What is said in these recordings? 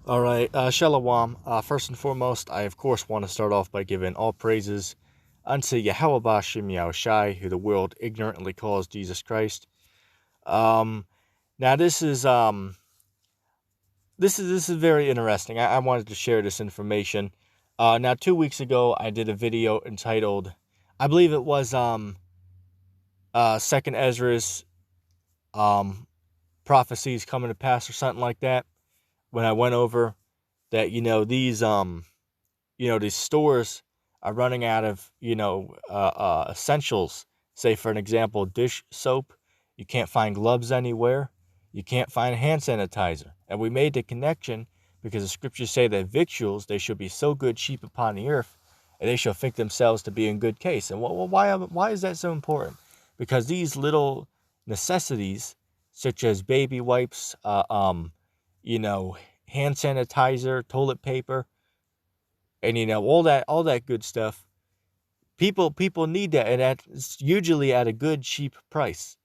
All right, Shalom. First and foremost, I of course want to start off by giving all praises unto Yahweh Bashim Yahushai, who the world ignorantly calls Jesus Christ. Um, Now this is very interesting. I wanted to share this information. Now 2 weeks ago, I did a video entitled, I believe it was Second Esdras um prophecies coming to pass or something like that. When I went over that, these stores are running out of, essentials. Say, for an example, dish soap. You can't find gloves anywhere. You can't find hand sanitizer. And we made the connection because the scriptures say that victuals, they should be so good, cheap upon the earth, and they shall think themselves to be in good case. And why is that so important? Because these little necessities, such as baby wipes, you know, hand sanitizer, toilet paper, and all that good stuff. People need that, and that's usually at a good cheap price.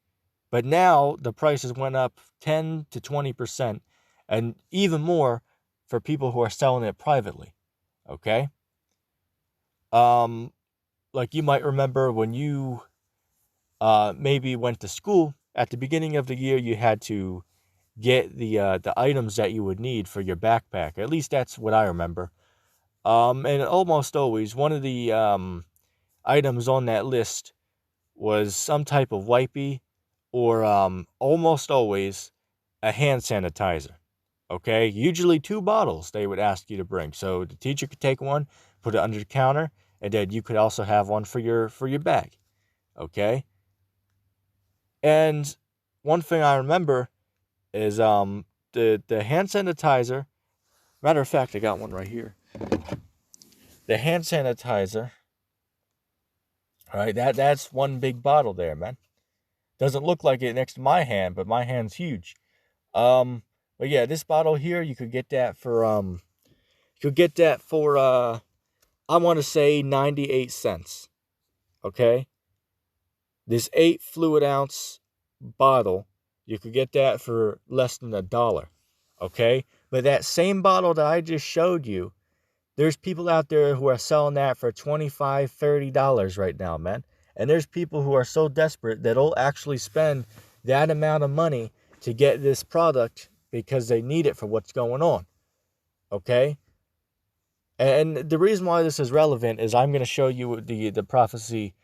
But now the prices went up 10 to 20%, and even more for people who are selling it privately. Okay, um, like you might remember when you maybe went to school at the beginning of the year, you had to get the items that you would need for your backpack. At least that's what I remember. And almost always one of the items on that list was some type of wipey or almost always a hand sanitizer. Okay, usually 2 bottles they would ask you to bring. So the teacher could take one, put it under the counter, and then you could also have one for your bag. Okay, and one thing I remember is the hand sanitizer. Matter of fact, I got one right here. The hand sanitizer. All right, that's one big bottle there, man. Doesn't look like it next to my hand, but my hand's huge. But yeah, this bottle here, you could get that for I want to say 98 cents. Okay? This 8 fluid ounce bottle, you could get that for less than $1. Okay? But that same bottle that I just showed you, there's people out there who are selling that for $25, $30 right now, man. And there's people who are so desperate that they'll actually spend that amount of money to get this product because they need it for what's going on. Okay? And the reason why this is relevant is I'm going to show you the prophecy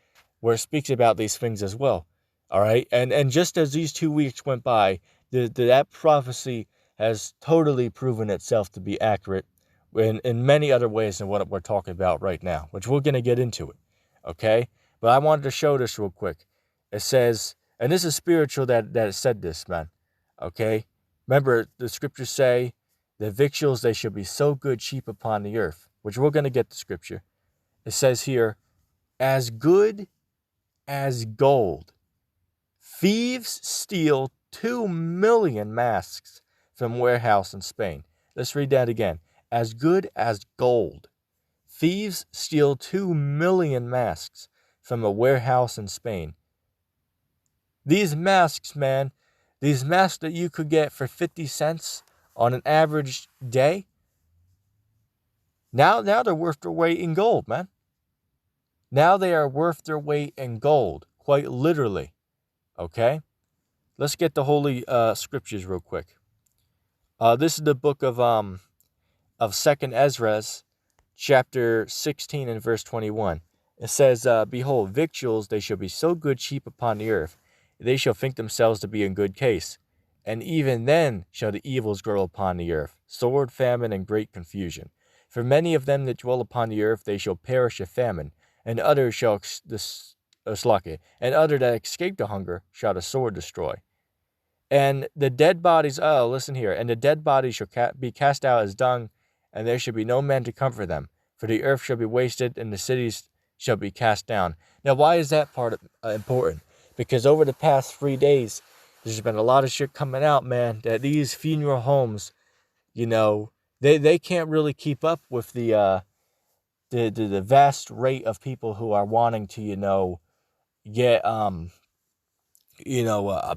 where it speaks about these things as well. All right? And just as these 2 weeks went by, that prophecy has totally proven itself to be accurate in many other ways than what we're talking about right now, which we're going to get into it. Okay? But I wanted to show this real quick. It says, and this is spiritual that it said this, man. Okay? Remember, the scriptures say, the victuals, they should be so good, cheap upon the earth, which we're going to get the scripture. It says here, as good as gold. Thieves steal 2 million masks from warehouse in Spain. Let's read that again. As good as gold. Thieves steal 2 million masks from a warehouse in Spain. These masks, man, these masks that you could get for 50 cents on an average day, now they're worth their weight in gold, man. Now they are worth their weight in gold, quite literally. Okay? Let's get the holy scriptures real quick. This is the book of Second Esdras, chapter 16 and verse 21. It says, behold, victuals, they shall be so good, cheap upon the earth, they shall think themselves to be in good case. And even then shall the evils grow upon the earth, sword, famine, and great confusion. For many of them that dwell upon the earth, they shall perish of famine, and others shall and other that escape the hunger shall the sword destroy. And the dead bodies, listen here, and the dead bodies shall be cast out as dung, and there shall be no man to comfort them. For the earth shall be wasted, and the cities shall be cast down. Now, why is that part important? Because over the past 3 days, there's been a lot of shit coming out, man, that these funeral homes, they can't really keep up with the vast rate of people who are wanting to, get,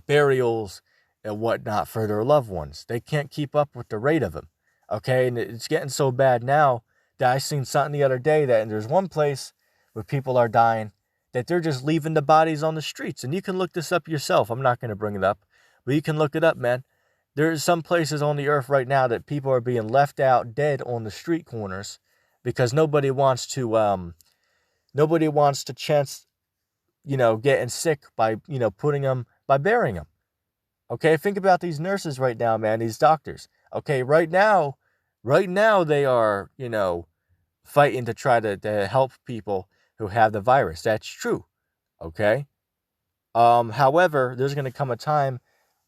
burials and whatnot for their loved ones. They can't keep up with the rate of them. Okay, and it's getting so bad now that I seen something the other day that, and there's one place where people are dying that they're just leaving the bodies on the streets. And you can look this up yourself. I'm not going to bring it up, but you can look it up, man. There's some places on the earth right now that people are being left out dead on the street corners because nobody wants to chance, getting sick by, putting them, by burying them. Okay, think about these nurses right now, man, these doctors. Okay, right now they are, fighting to try to help people who have the virus. That's true. Okay. However, there's going to come a time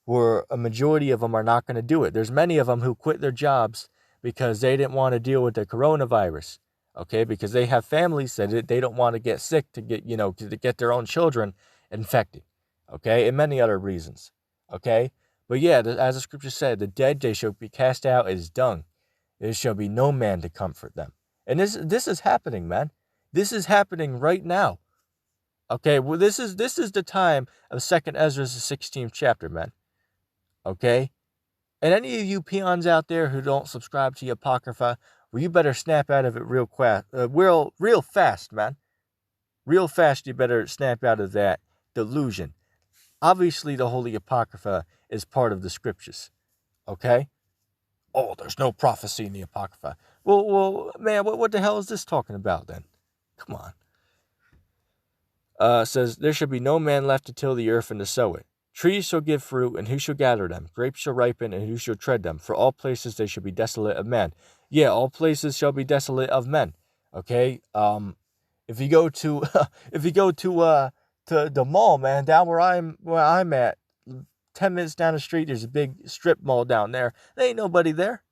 where a majority of them are not going to do it. There's many of them who quit their jobs because they didn't want to deal with the coronavirus. Okay, because they have families that they don't want to get sick to get their own children infected. Okay, and many other reasons. Okay, but yeah, as the scripture said, the dead they shall be cast out as dung. There shall be no man to comfort them. And this is happening, man. This is happening right now. Okay, well, this is the time of 2nd Esdras, the 16th chapter, man. Okay? And any of you peons out there who don't subscribe to the Apocrypha, well, you better snap out of it real fast, man. Real fast, you better snap out of that delusion. Obviously, the Holy Apocrypha is part of the scriptures. Okay? Oh, there's no prophecy in the Apocrypha. Well, man, what the hell is this talking about then? Come on. Says, there shall be no man left to till the earth and to sow it. Trees shall give fruit, and who shall gather them? Grapes shall ripen, and who shall tread them? For all places they shall be desolate of men. Yeah, all places shall be desolate of men. Okay. If you go to to the mall, man, down where I'm at, 10 minutes down the street, there's a big strip mall down there. There ain't nobody there.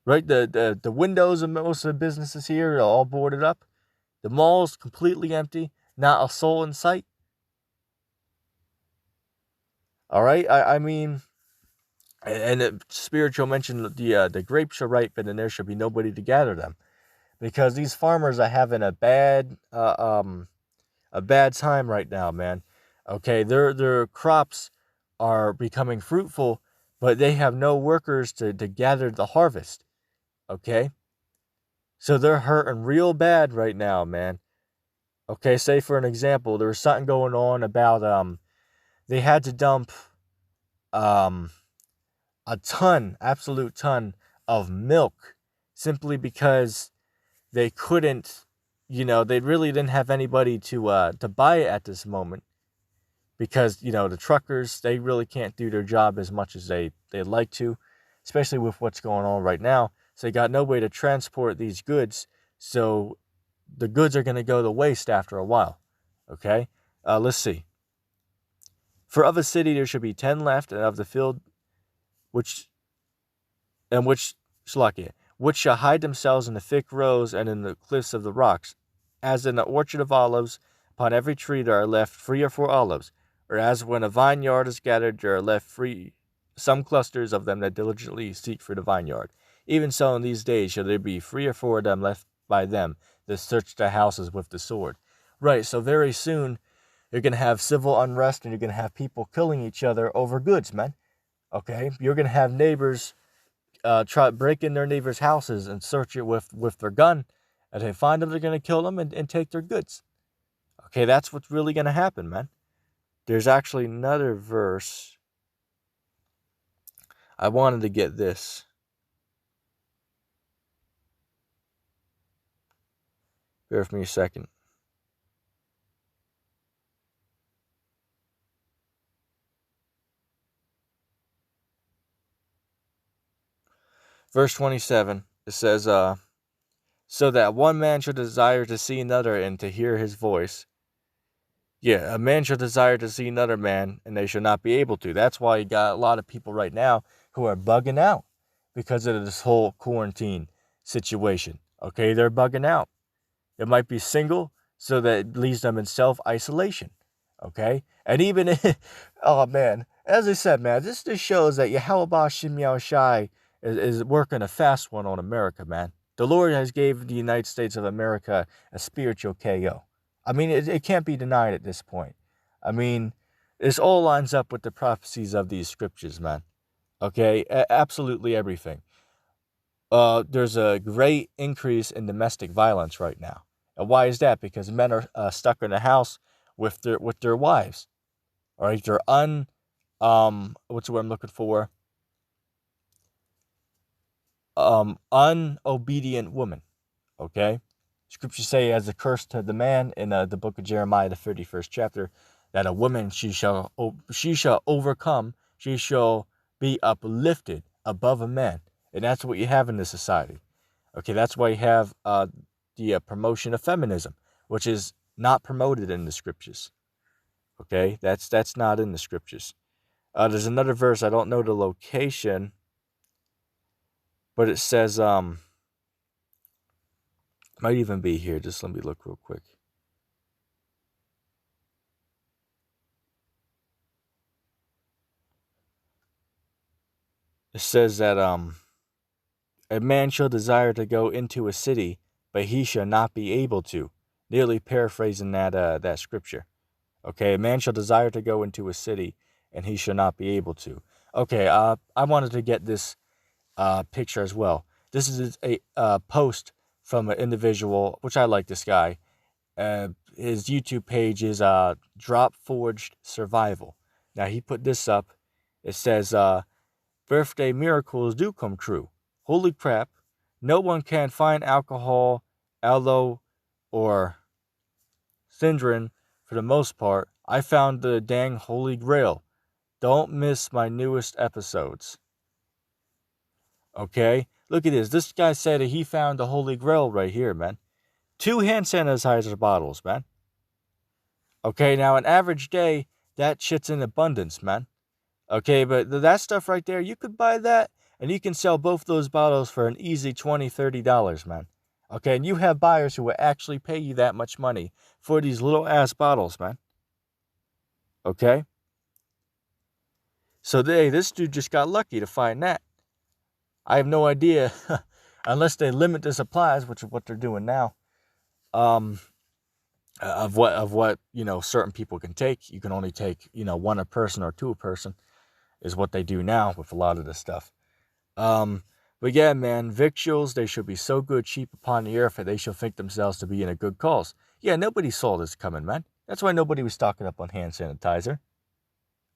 Right? The windows of most of the businesses here are all boarded up. The mall's completely empty. Not a soul in sight. All right, I mean, and the spiritual mentioned the grapes shall ripen, and there shall be nobody to gather them, because these farmers are having a bad time right now, man. Okay, their crops are becoming fruitful, but they have no workers to gather the harvest. Okay, so they're hurting real bad right now, man. Okay, say for an example, there was something going on about they had to dump a absolute ton of milk simply because they couldn't, they really didn't have anybody to buy it at this moment, because, the truckers, they really can't do their job as much as they'd like to, especially with what's going on right now. So they got no way to transport these goods, so the goods are going to go to waste after a while. Okay? Let's see. For of a city there should be 10 left, and of the field which shall hide themselves in the thick rows and in the cliffs of the rocks, as in the orchard of olives, upon every tree there are left 3 or 4 olives, or as when a vineyard is gathered there are left free some clusters of them that diligently seek for the vineyard. Even so in these days shall there be 3 or 4 of them left by them that search the houses with the sword. Right, so very soon you're going to have civil unrest, and you're going to have people killing each other over goods, man. Okay? You're going to have neighbors try to break in their neighbors' houses and search it with their gun. And if they find them, they're going to kill them and take their goods. Okay, that's what's really going to happen, man. There's actually another verse. I wanted to get this. Bear with me a second. Verse 27, it says, so that one man shall desire to see another and to hear his voice. Yeah, a man shall desire to see another man, and they shall not be able to. That's why you got a lot of people right now who are bugging out because of this whole quarantine situation. Okay, they're bugging out. It might be single, so that it leaves them in self-isolation. Okay? And even, oh man, as I said, man, this just shows that Yahweh Shem Yahweh Shai is working a fast one on America, man. The Lord has gave the United States of America a spiritual KO. I mean, it can't be denied at this point. I mean, this all lines up with the prophecies of these scriptures, man. Okay, absolutely everything. There's a great increase in domestic violence right now. And why is that? Because men are stuck in the house with their wives. All right, they're what's the word I'm looking for? Unobedient woman. Okay, scriptures say as a curse to the man in the book of Jeremiah, the 31st chapter, that a woman she shall overcome, she shall be uplifted above a man, and that's what you have in this society. Okay, that's why you have the promotion of feminism, which is not promoted in the scriptures. Okay, that's not in the scriptures. There's another verse, I don't know the location, but it says might even be here. Just let me look real quick. It says that a man shall desire to go into a city, but he shall not be able to. Nearly paraphrasing that scripture. Okay, a man shall desire to go into a city, and he shall not be able to. Okay, I wanted to get this picture as well. This is a post from an individual, which I like this guy. His YouTube page is Drop Forged Survival. Now, he put this up. It says, birthday miracles do come true. Holy crap. No one can find alcohol, aloe, or syndrome for the most part. I found the dang holy grail. Don't miss my newest episodes. Okay? Look at this. This guy said that he found the holy grail right here, man. 2 hand sanitizer bottles, man. Okay, now an average day, that shit's in abundance, man. Okay, but that stuff right there, you could buy that and you can sell both those bottles for an easy $20, $30, man. Okay, and you have buyers who will actually pay you that much money for these little ass bottles, man. Okay? So this dude just got lucky to find that. I have no idea, unless they limit the supplies, which is what they're doing now, of what certain people can take. You can only take one a person or 2 a person, is what they do now with a lot of this stuff. But yeah, man, victuals, they should be so good, cheap upon the earth that they shall think themselves to be in a good cause. Yeah, nobody saw this coming, man. That's why nobody was stocking up on hand sanitizer.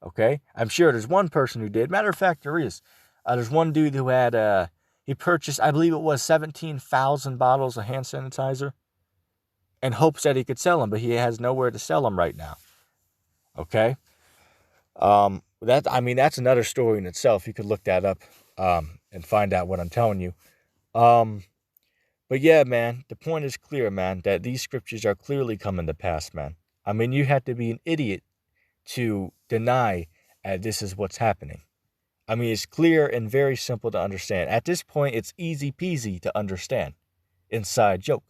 Okay? I'm sure there's one person who did. Matter of fact, there is. There's one dude who had, he purchased, I believe it was 17,000 bottles of hand sanitizer in hopes that he could sell them, but he has nowhere to sell them right now. Okay? That's another story in itself. You could look that up and find out what I'm telling you. But yeah, man, the point is clear, man, that these scriptures are clearly coming to pass, man. I mean, you have to be an idiot to deny this is what's happening. I mean, it's clear and very simple to understand. At this point, it's easy peasy to understand. Inside joke.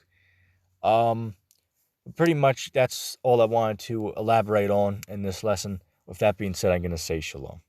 Pretty much that's all I wanted to elaborate on in this lesson. With that being said, I'm going to say shalom.